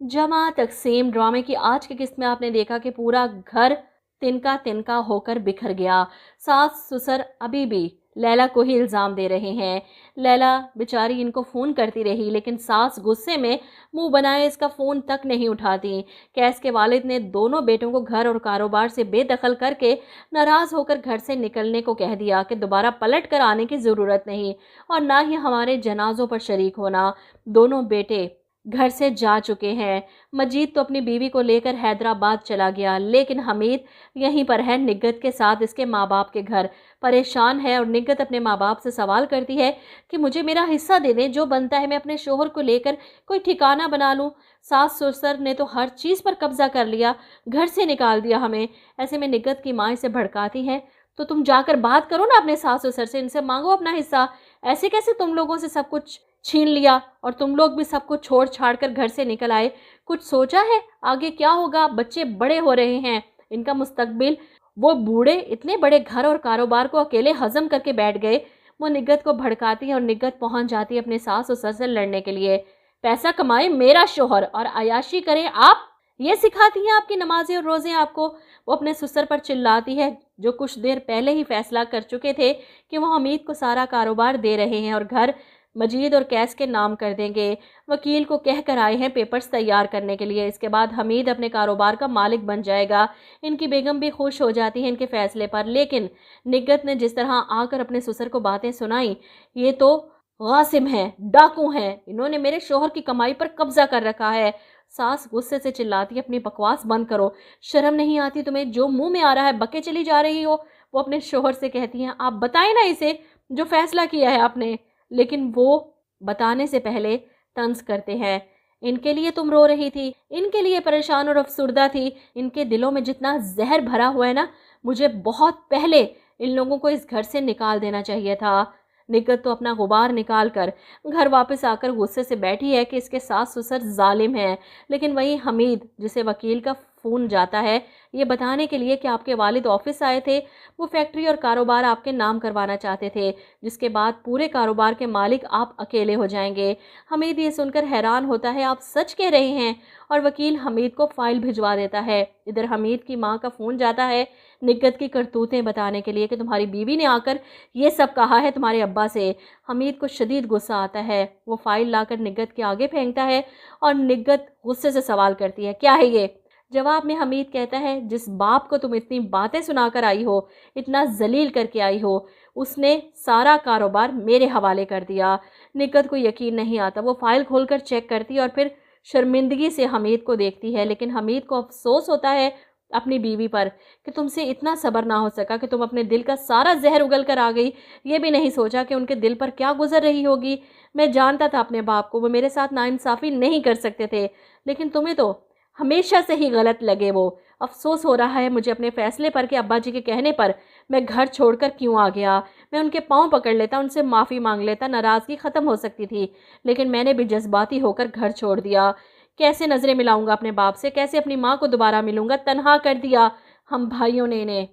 जमा तकसीम ड्रामे की आज की किस्त में आपने देखा कि पूरा घर तिनका तिनका होकर बिखर गया। सास ससुर अभी भी लैला को ही इल्ज़ाम दे रहे हैं। लैला बेचारी इनको फ़ोन करती रही, लेकिन सास गुस्से में मुंह बनाए इसका फ़ोन तक नहीं उठाती। कैस के वालिद ने दोनों बेटों को घर और कारोबार से बेदखल करके नाराज़ होकर घर से निकलने को कह दिया कि दोबारा पलट कर आने की ज़रूरत नहीं और ना ही हमारे जनाज़ों पर शरीक होना। दोनों बेटे घर से जा चुके हैं। मजीद तो अपनी बीवी को लेकर हैदराबाद चला गया, लेकिन हमीद यहीं पर है निग्गत के साथ इसके माँ बाप के घर। परेशान है और निग्गत अपने माँ बाप से सवाल करती है कि मुझे मेरा हिस्सा दे दें, जो बनता है मैं अपने शोहर को लेकर कोई ठिकाना बना लूँ। सास ससुर ने तो हर चीज़ पर कब्जा कर लिया, घर से निकाल दिया हमें। ऐसे में निग्गत की माँ इसे भड़काती है, तो तुम जाकर बात करो ना अपने सास ससुर से, इनसे मांगो अपना हिस्सा। ऐसे कैसे तुम लोगों से सब कुछ छीन लिया और तुम लोग भी सब कुछ छोड़ छाड़ कर घर से निकल आए? कुछ सोचा है आगे क्या होगा? बच्चे बड़े हो रहे हैं, इनका मुस्तकबिल। वो बूढ़े इतने बड़े घर और कारोबार को अकेले हजम करके बैठ गए। वो निग्गत को भड़काती है और निग्गत पहुंच जाती है अपने सास ससुर से लड़ने के लिए। पैसा कमाए मेरा शोहर और अयाशी करे आप, ये सिखाती हैं आपकी नमाजें और रोज़े आपको। वो अपने ससुर पर चिल्लाती है, जो कुछ देर पहले ही फैसला कर चुके थे कि वो हमीद को सारा कारोबार दे रहे हैं और घर मजीद और कैस के नाम कर देंगे। वकील को कह कर आए हैं पेपर्स तैयार करने के लिए। इसके बाद हमीद अपने कारोबार का मालिक बन जाएगा। इनकी बेगम भी खुश हो जाती है इनके फैसले पर, लेकिन निग्गत ने जिस तरह आकर अपने ससुर को बातें सुनाई, ये तो गासिम हैं, डाकू हैं, इन्होंने मेरे शोहर की कमाई पर कब्जा कर रखा है। सास गुस्से से चिल्लाती है, अपनी बकवास बंद करो, शर्म नहीं आती तुम्हें? जो मुंह में आ रहा है बके चली जा रही हो। वो अपने शोहर से कहती हैं, आप बताएं ना इसे जो फैसला किया है आपने। लेकिन वो बताने से पहले तंज करते हैं, इनके लिए तुम रो रही थी, इनके लिए परेशान और अफसुर्दा थी। इनके दिलों में जितना जहर भरा हुआ है ना, मुझे बहुत पहले इन लोगों को इस घर से निकाल देना चाहिए था। निग्गत तो अपना गुबार निकाल कर घर वापस आकर गुस्से से बैठी है कि इसके सास ससुर जालिम हैं। लेकिन वहीं हमीद, जिसे वकील का फ़ोन जाता है ये बताने के लिए कि आपके वालिद ऑफिस आए थे, वो फैक्ट्री और कारोबार आपके नाम करवाना चाहते थे, जिसके बाद पूरे कारोबार के मालिक आप अकेले हो जाएंगे। हमीद ये सुनकर हैरान होता है, आप सच कह रहे हैं? और वकील हमीद को फाइल भिजवा देता है। इधर हमीद की माँ का फ़ोन जाता है निग्गत की करतूतें बताने के लिए कि तुम्हारी बीवी ने आकर ये सब कहा है तुम्हारे अब्बा से। हमीद को शदीद गुस्सा आता है, वो फाइल लाकर निग्गत के आगे फेंकता है और निग्गत गुस्से से सवाल करती है, क्या है ये? जवाब में हमीद कहता है, जिस बाप को तुम इतनी बातें सुनाकर आई हो, इतना जलील करके आई हो, उसने सारा कारोबार मेरे हवाले कर दिया। निग्गत को यकीन नहीं आता, वो फाइल खोलकर चेक करती है और फिर शर्मिंदगी से हमीद को देखती है। लेकिन हमीद को अफसोस होता है अपनी बीवी पर कि तुमसे इतना सब्र ना हो सका कि तुम अपने दिल का सारा जहर उगल कर आ गई। ये भी नहीं सोचा कि उनके दिल पर क्या गुजर रही होगी। मैं जानता था अपने बाप को, वो मेरे साथ नाइंसाफ़ी नहीं कर सकते थे, लेकिन तुम्हें तो हमेशा से ही गलत लगे वो। अफसोस हो रहा है मुझे अपने फ़ैसले पर कि अब्बा जी के कहने पर मैं घर छोड़कर क्यों आ गया। मैं उनके पाँव पकड़ लेता, उनसे माफ़ी मांग लेता, नाराज़गी ख़त्म हो सकती थी, लेकिन मैंने भी जज्बाती होकर घर छोड़ दिया। कैसे नज़रें मिलाऊंगा अपने बाप से, कैसे अपनी माँ को दोबारा मिलूंगा? तन्हा कर दिया हम भाइयों ने इन्हें।